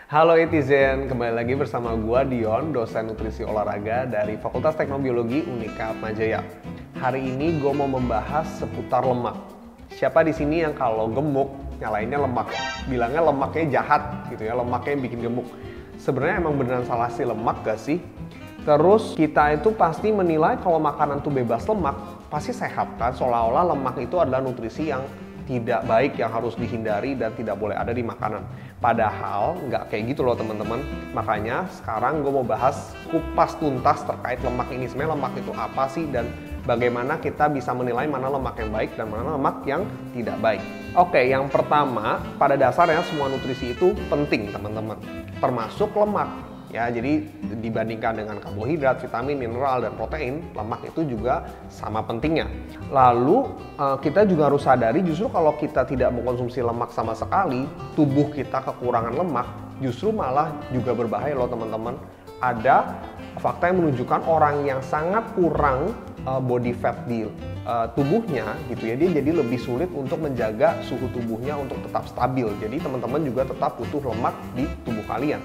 Halo Etizen, kembali lagi bersama gua Dion, dosen nutrisi olahraga dari Fakultas Teknobiologi Unika Atmajaya. Hari ini gua mau membahas seputar lemak. Siapa di sini yang kalau gemuk nyalainnya lemak? Bilangnya lemaknya jahat gitu ya, lemaknya yang bikin gemuk. Sebenarnya emang beneran salah sih lemak gak sih? Terus kita itu pasti menilai kalau makanan tuh bebas lemak pasti sehat kan, seolah-olah lemak itu adalah nutrisi yang tidak baik yang harus dihindari dan tidak boleh ada di makanan. Padahal nggak kayak gitu loh teman-teman. Makanya sekarang gue mau bahas kupas tuntas terkait lemak ini. Sebenarnya lemak itu apa sih dan bagaimana kita bisa menilai mana lemak yang baik dan mana lemak yang tidak baik. Oke, yang pertama pada dasarnya semua nutrisi itu penting teman-teman, termasuk lemak. Ya, jadi dibandingkan dengan karbohidrat, vitamin, mineral, dan protein, lemak itu juga sama pentingnya. Lalu kita juga harus sadari justru kalau kita tidak mengkonsumsi lemak sama sekali, tubuh kita kekurangan lemak, justru malah juga berbahaya loh teman-teman. Ada fakta yang menunjukkan orang yang sangat kurang body fat di tubuhnya gitu ya, dia jadi lebih sulit untuk menjaga suhu tubuhnya untuk tetap stabil. Jadi teman-teman juga tetap butuh lemak di tubuh kalian.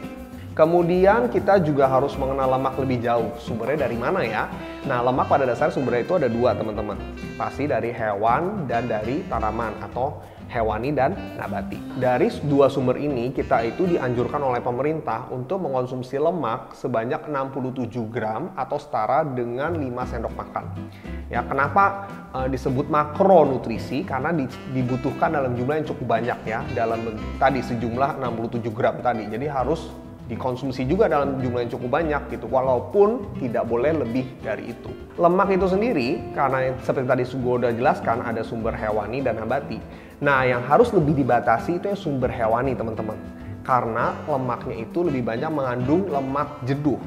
Kemudian kita juga harus mengenal lemak lebih jauh. Sumbernya dari mana ya? Nah, lemak pada dasarnya sumbernya itu ada dua teman-teman. Pasti dari hewan dan dari tanaman atau hewani dan nabati. Dari dua sumber ini kita itu dianjurkan oleh pemerintah untuk mengkonsumsi lemak sebanyak 67 gram atau setara dengan 5 sendok makan. Ya, kenapa disebut makronutrisi? Karena dibutuhkan dalam jumlah yang cukup banyak ya, dalam tadi sejumlah 67 gram tadi. Jadi harus dikonsumsi juga dalam jumlah yang cukup banyak gitu, walaupun tidak boleh lebih dari itu. Lemak itu sendiri, karena seperti tadi gue udah jelaskan, ada sumber hewani dan nabati. Nah, yang harus lebih dibatasi itu yang sumber hewani teman-teman, karena lemaknya itu lebih banyak mengandung lemak jenuh.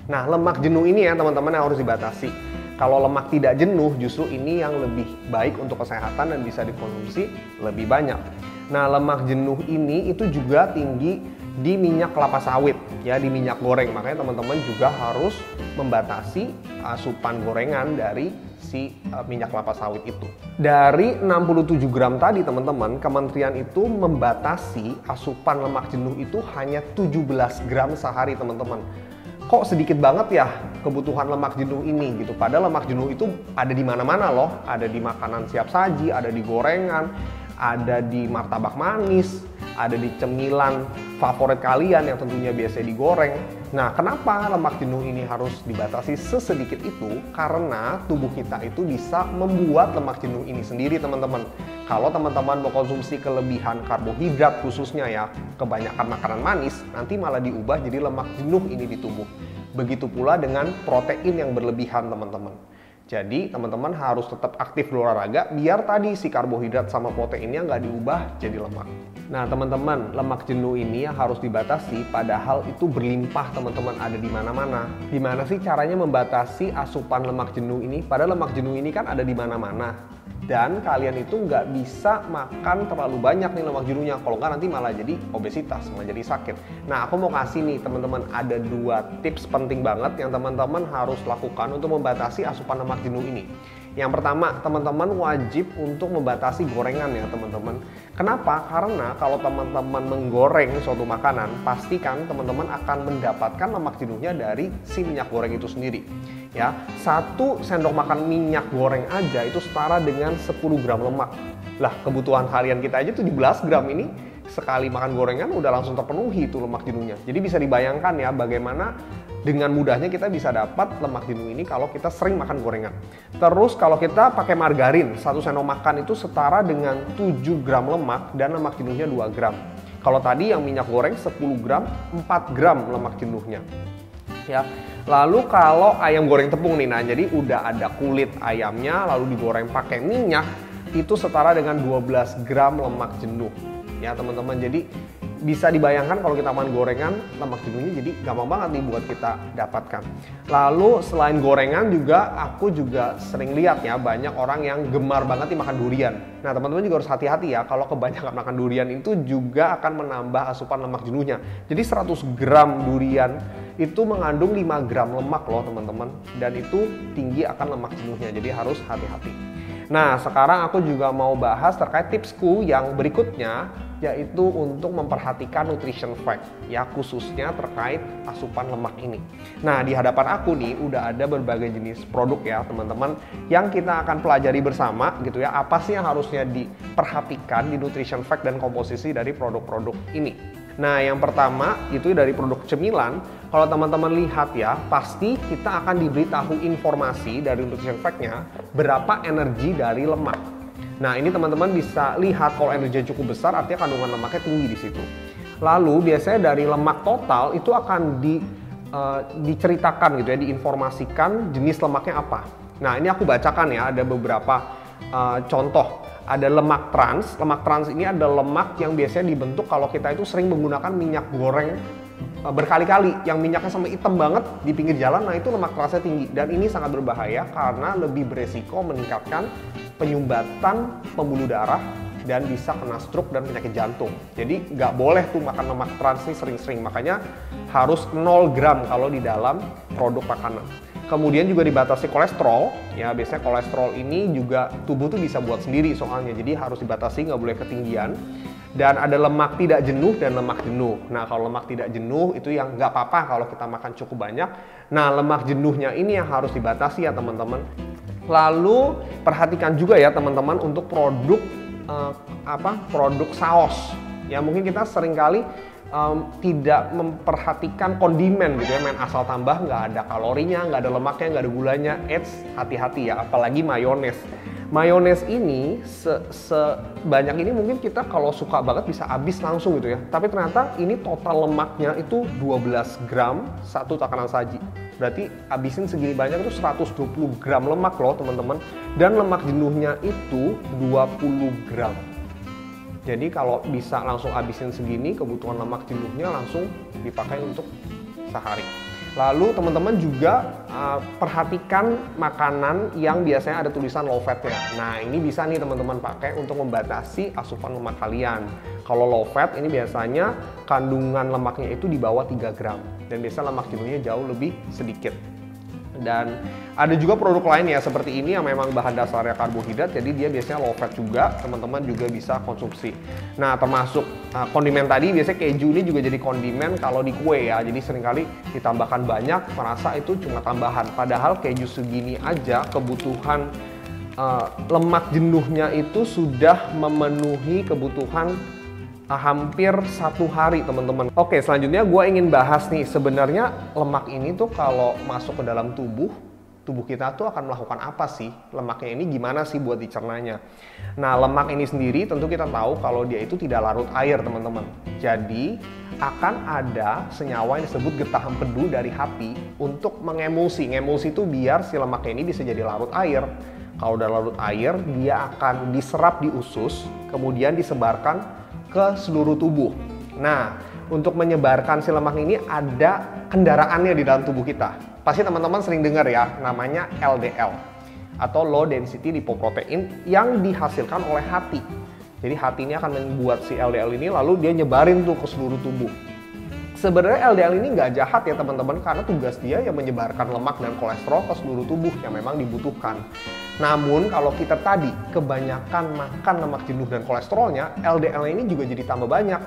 Nah, lemak jenuh ini ya teman-teman yang harus dibatasi. Kalau lemak tidak jenuh, justru ini yang lebih baik untuk kesehatan dan bisa dikonsumsi lebih banyak. Nah, lemak jenuh ini itu juga tinggi di minyak kelapa sawit ya, di minyak goreng. Makanya teman-teman juga harus membatasi asupan gorengan dari si minyak kelapa sawit itu. Dari 67 gram tadi teman-teman, kementerian itu membatasi asupan lemak jenuh itu hanya 17 gram sehari teman-teman. Kok sedikit banget ya kebutuhan lemak jenuh ini gitu. Padahal lemak jenuh itu ada di mana-mana loh. Ada di makanan siap saji, ada di gorengan, ada di martabak manis, ada di cemilan favorit kalian yang tentunya biasa digoreng. Nah, kenapa lemak jenuh ini harus dibatasi sesedikit itu? Karena tubuh kita itu bisa membuat lemak jenuh ini sendiri teman-teman. Kalau teman-teman mau konsumsi kelebihan karbohidrat khususnya ya, kebanyakan makanan manis, nanti malah diubah jadi lemak jenuh ini di tubuh. Begitu pula dengan protein yang berlebihan teman-teman. Jadi teman-teman harus tetap aktif berolahraga biar tadi si karbohidrat sama proteinnya nggak diubah jadi lemak. Nah teman-teman, lemak jenuh ini yang harus dibatasi, padahal itu berlimpah teman-teman, ada di mana-mana. Gimana sih caranya membatasi asupan lemak jenuh ini? Padahal lemak jenuh ini kan ada di mana-mana. Dan kalian itu nggak bisa makan terlalu banyak nih lemak jenuhnya, kalau nggak nanti malah jadi obesitas, malah jadi sakit. Nah, aku mau kasih nih teman-teman ada 2 tips penting banget yang teman-teman harus lakukan untuk membatasi asupan lemak jenuh ini. Yang pertama, teman-teman wajib untuk membatasi gorengan ya teman-teman. Kenapa? Karena kalau teman-teman menggoreng suatu makanan, pastikan teman-teman akan mendapatkan lemak jenuhnya dari si minyak goreng itu sendiri. Ya, 1 sendok makan minyak goreng aja itu setara dengan 10 gram lemak. Lah, kebutuhan harian kita aja 17 gram ini, sekali makan gorengan udah langsung terpenuhi itu lemak jenuhnya. Jadi bisa dibayangkan ya bagaimana dengan mudahnya kita bisa dapat lemak jenuh ini kalau kita sering makan gorengan. Terus kalau kita pakai margarin, 1 sendok makan itu setara dengan 7 gram lemak dan lemak jenuhnya 2 gram. Kalau tadi yang minyak goreng 10 gram, 4 gram lemak jenuhnya. Ya. Lalu kalau ayam goreng tepung nih, nah jadi udah ada kulit ayamnya lalu digoreng pakai minyak, itu setara dengan 12 gram lemak jenuh. Ya teman-teman, jadi bisa dibayangkan kalau kita makan gorengan, lemak jenuhnya jadi gampang banget nih buat kita dapatkan. Lalu selain gorengan juga aku juga sering lihat ya banyak orang yang gemar banget nih makan durian. Nah teman-teman juga harus hati-hati ya, kalau kebanyakan makan durian itu juga akan menambah asupan lemak jenuhnya. Jadi 100 gram durian itu mengandung 5 gram lemak loh teman-teman, dan itu tinggi akan lemak jenuhnya, jadi harus hati-hati. Nah, sekarang aku juga mau bahas terkait tipsku yang berikutnya, yaitu untuk memperhatikan nutrition fact, ya khususnya terkait asupan lemak ini. Nah, di hadapan aku nih udah ada berbagai jenis produk ya teman-teman, yang kita akan pelajari bersama gitu ya, apa sih yang harusnya diperhatikan di nutrition fact dan komposisi dari produk-produk ini. Nah, yang pertama itu dari produk cemilan. Kalau teman-teman lihat ya, pasti kita akan diberitahu informasi dari nutrition fact-nya berapa energi dari lemak. Nah, ini teman-teman bisa lihat kalau energinya cukup besar, artinya kandungan lemaknya tinggi di situ. Lalu biasanya dari lemak total itu akan diceritakan gitu ya, diinformasikan jenis lemaknya apa. Nah, ini aku bacakan ya, ada beberapa contoh. Ada lemak trans. Lemak trans ini ada lemak yang biasanya dibentuk kalau kita itu sering menggunakan minyak goreng berkali-kali, yang minyaknya sampai hitam banget di pinggir jalan. Nah, itu lemak transnya tinggi, dan ini sangat berbahaya karena lebih beresiko meningkatkan penyumbatan pembuluh darah dan bisa kena stroke dan penyakit jantung. Jadi nggak boleh tuh makan lemak trans ini sering-sering, makanya harus 0 gram kalau di dalam produk makanan. Kemudian juga dibatasi kolesterol, ya biasanya kolesterol ini juga tubuh tuh bisa buat sendiri soalnya, jadi harus dibatasi, nggak boleh ketinggian. Dan ada lemak tidak jenuh dan lemak jenuh. Nah, kalau lemak tidak jenuh itu yang nggak apa-apa kalau kita makan cukup banyak. Nah, lemak jenuhnya ini yang harus dibatasi ya teman-teman. Lalu perhatikan juga ya teman-teman untuk produk produk saus. Ya mungkin kita seringkali tidak memperhatikan kondimen gitu ya, main asal tambah, nggak ada kalorinya, nggak ada lemaknya, nggak ada gulanya. Hati-hati ya, apalagi mayones. Mayones ini sebanyak ini mungkin kita kalau suka banget bisa habis langsung gitu ya. Tapi ternyata ini total lemaknya itu 12 gram satu takaran saji. Berarti habisin segini banyak itu 120 gram lemak loh teman-teman. Dan lemak jenuhnya itu 20 gram. Jadi kalau bisa langsung habisin segini, kebutuhan lemak jenuhnya langsung dipakai untuk sehari. Lalu teman-teman juga perhatikan makanan yang biasanya ada tulisan low fatnya. Nah, ini bisa nih teman-teman pakai untuk membatasi asupan lemak kalian. Kalau low fat ini biasanya kandungan lemaknya itu di bawah 3 gram. Dan biasanya lemak jenuhnya jauh lebih sedikit. Dan ada juga produk lain ya seperti ini yang memang bahan dasarnya karbohidrat, jadi dia biasanya low fat juga, teman-teman juga bisa konsumsi. Nah, termasuk kondimen tadi, biasanya keju ini juga jadi kondimen kalau di kue ya, jadi seringkali ditambahkan banyak, merasa itu cuma tambahan. Padahal keju segini aja kebutuhan lemak jenuhnya itu sudah memenuhi kebutuhan hampir 1 hari teman-teman. Oke, selanjutnya gue ingin bahas nih, sebenarnya lemak ini tuh kalau masuk ke dalam tubuh kita tuh akan melakukan apa sih? Lemaknya ini gimana sih buat dicernanya? Nah, lemak ini sendiri tentu kita tahu kalau dia itu tidak larut air teman-teman. Jadi akan ada senyawa yang disebut getah empedu dari hati untuk mengemulsi. Ngemulsi itu biar si lemaknya ini bisa jadi larut air. Kalau udah larut air, dia akan diserap di usus, kemudian disebarkan ke seluruh tubuh. Nah, untuk menyebarkan si lemak ini ada kendaraannya di dalam tubuh kita. Pasti teman-teman sering dengar ya, namanya LDL atau low density lipoprotein yang dihasilkan oleh hati. Jadi hati ini akan membuat si LDL ini lalu dia nyebarin tuh ke seluruh tubuh. Sebenarnya LDL ini nggak jahat ya teman-teman, karena tugas dia yang menyebarkan lemak dan kolesterol ke seluruh tubuh yang memang dibutuhkan. Namun kalau kita tadi kebanyakan makan lemak jenuh dan kolesterolnya, LDL ini juga jadi tambah banyak.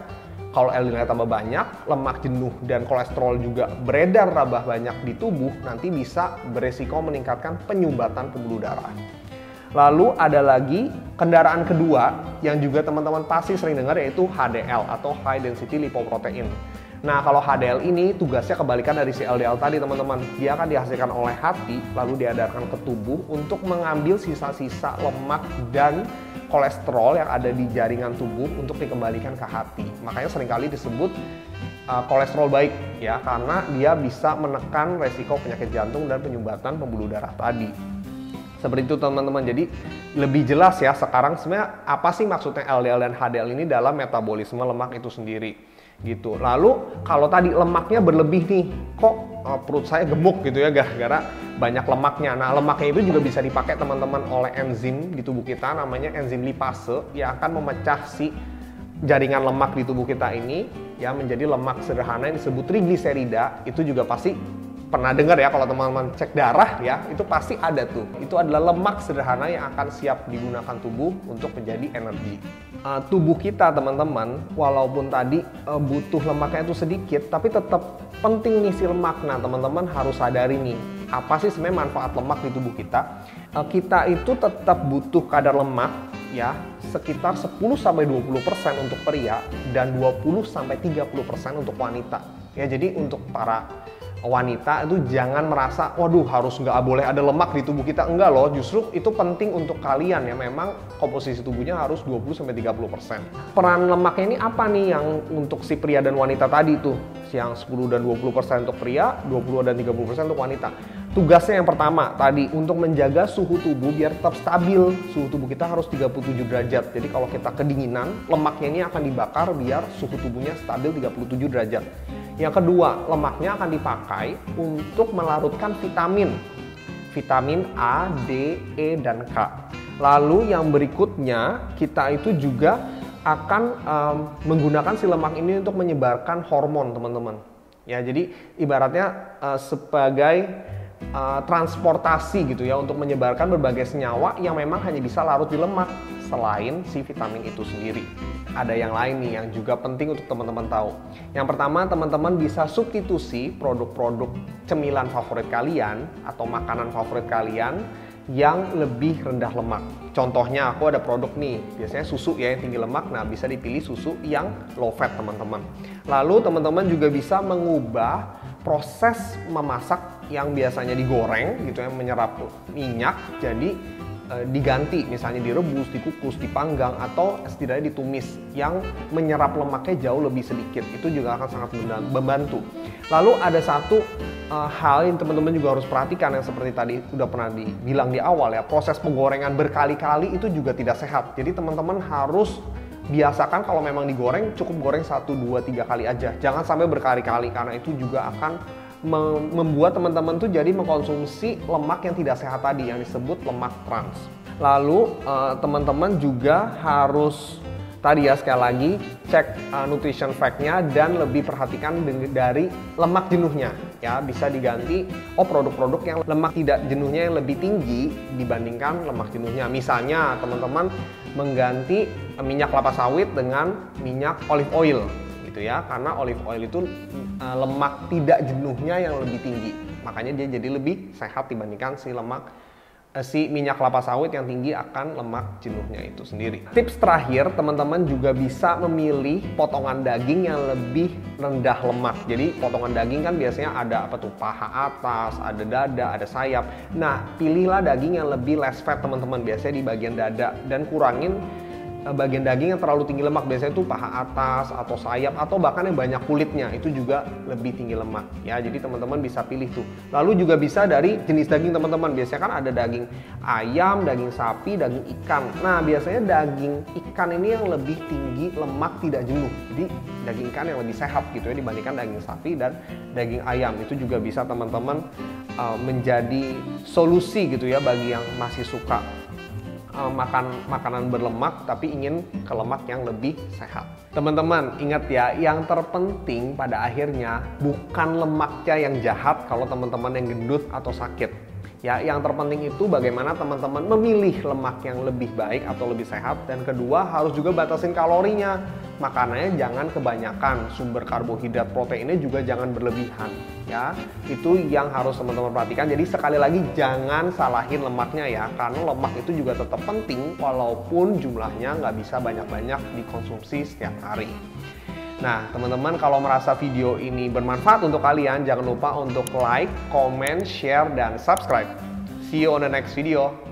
Kalau LDL tambah banyak, lemak jenuh dan kolesterol juga beredar tambah banyak di tubuh, nanti bisa beresiko meningkatkan penyumbatan pembuluh darah. Lalu ada lagi kendaraan kedua yang juga teman-teman pasti sering dengar, yaitu HDL atau High Density Lipoprotein. Nah, kalau HDL ini tugasnya kebalikan dari si LDL tadi teman-teman. Dia akan dihasilkan oleh hati, lalu diedarkan ke tubuh untuk mengambil sisa-sisa lemak dan kolesterol yang ada di jaringan tubuh untuk dikembalikan ke hati. Makanya seringkali disebut kolesterol baik ya, karena dia bisa menekan resiko penyakit jantung dan penyumbatan pembuluh darah tadi. Seperti itu teman-teman. Jadi lebih jelas ya sekarang sebenarnya apa sih maksudnya LDL dan HDL ini dalam metabolisme lemak itu sendiri. Gitu. Lalu kalau tadi lemaknya berlebih nih, kok perut saya gemuk gitu ya gara-gara banyak lemaknya. Nah, lemaknya itu juga bisa dipakai teman-teman oleh enzim di tubuh kita, namanya enzim lipase, yang akan memecah si jaringan lemak di tubuh kita ini ya menjadi lemak sederhana yang disebut trigliserida. Itu juga pasti pernah dengar ya, kalau teman-teman cek darah ya, itu pasti ada tuh. Itu adalah lemak sederhana yang akan siap digunakan tubuh untuk menjadi energi. Tubuh kita teman-teman, walaupun tadi butuh lemaknya itu sedikit, tapi tetap penting ngisi lemak. Nah teman-teman harus sadari nih, apa sih sebenarnya manfaat lemak di tubuh kita? Kita itu tetap butuh kadar lemak ya, sekitar 10-20% untuk pria dan 20-30% untuk wanita. Ya, jadi untuk para wanita itu jangan merasa, waduh harus nggak boleh ada lemak di tubuh kita. Enggak loh, justru itu penting untuk kalian ya, memang komposisi tubuhnya harus 20-30%. Peran lemaknya ini apa nih yang untuk si pria dan wanita tadi tuh? Yang 10 dan 20% untuk pria, 20 dan 30% untuk wanita. Tugasnya yang pertama tadi, untuk menjaga suhu tubuh biar tetap stabil. Suhu tubuh kita harus 37 derajat. Jadi kalau kita kedinginan, lemaknya ini akan dibakar biar suhu tubuhnya stabil 37 derajat. Yang kedua, lemaknya akan dipakai untuk melarutkan vitamin. Vitamin A, D, E, dan K. Lalu yang berikutnya, kita itu juga akan menggunakan si lemak ini untuk menyebarkan hormon, teman-teman. Ya, jadi ibaratnya sebagai transportasi gitu ya, untuk menyebarkan berbagai senyawa yang memang hanya bisa larut di lemak selain si vitamin itu sendiri. Ada yang lain nih yang juga penting untuk teman-teman tahu. Yang pertama, teman-teman bisa substitusi produk-produk cemilan favorit kalian atau makanan favorit kalian yang lebih rendah lemak. Contohnya aku ada produk nih, biasanya susu ya yang tinggi lemak. Nah, bisa dipilih susu yang low fat, teman-teman. Lalu teman-teman juga bisa mengubah proses memasak yang biasanya digoreng gitu ya, menyerap minyak, jadi diganti, misalnya direbus, dikukus, dipanggang, atau setidaknya ditumis yang menyerap lemaknya jauh lebih sedikit. Itu juga akan sangat membantu. Lalu ada satu hal yang teman-teman juga harus perhatikan, yang seperti tadi udah pernah dibilang di awal ya, proses penggorengan berkali-kali itu juga tidak sehat. Jadi teman-teman harus biasakan kalau memang digoreng, cukup goreng 1, 2, 3 kali aja. Jangan sampai berkali-kali, karena itu juga akan membuat teman-teman tuh jadi mengkonsumsi lemak yang tidak sehat tadi, yang disebut lemak trans. Lalu teman-teman juga harus tadi ya, sekali lagi cek nutrition fact-nya dan lebih perhatikan dari lemak jenuhnya ya. Bisa diganti produk-produk yang lemak tidak jenuhnya yang lebih tinggi dibandingkan lemak jenuhnya. Misalnya teman-teman mengganti minyak kelapa sawit dengan minyak olive oil gitu ya, karena olive oil itu lemak tidak jenuhnya yang lebih tinggi, makanya dia jadi lebih sehat dibandingkan si minyak kelapa sawit yang tinggi akan lemak jenuhnya itu sendiri. Tips terakhir, teman-teman juga bisa memilih potongan daging yang lebih rendah lemak. Jadi potongan daging kan biasanya ada apa tuh, paha atas, ada dada, ada sayap. Nah, pilihlah daging yang lebih less fat, teman-teman, biasanya di bagian dada, dan kurangin bagian daging yang terlalu tinggi lemak, biasanya itu paha atas atau sayap atau bahkan yang banyak kulitnya, itu juga lebih tinggi lemak ya. Jadi teman-teman bisa pilih tuh. Lalu juga bisa dari jenis daging, teman-teman. Biasanya kan ada daging ayam, daging sapi, daging ikan. Nah, biasanya daging ikan ini yang lebih tinggi lemak tidak jenuh. Jadi daging ikan yang lebih sehat gitu ya dibandingkan daging sapi dan daging ayam. Itu juga bisa teman-teman menjadi solusi gitu ya bagi yang masih suka makan makanan berlemak tapi ingin ke lemak yang lebih sehat. Teman-teman ingat ya, yang terpenting pada akhirnya bukan lemaknya yang jahat kalau teman-teman yang gendut atau sakit. Ya, yang terpenting itu bagaimana teman-teman memilih lemak yang lebih baik atau lebih sehat, dan kedua harus juga batasin kalorinya. Makanannya jangan kebanyakan, sumber karbohidrat proteinnya juga jangan berlebihan. Ya, itu yang harus teman-teman perhatikan. Jadi sekali lagi jangan salahin lemaknya ya, karena lemak itu juga tetap penting walaupun jumlahnya nggak bisa banyak-banyak dikonsumsi setiap hari. Nah, teman-teman kalau merasa video ini bermanfaat untuk kalian, jangan lupa untuk like, comment, share, dan subscribe. See you on the next video.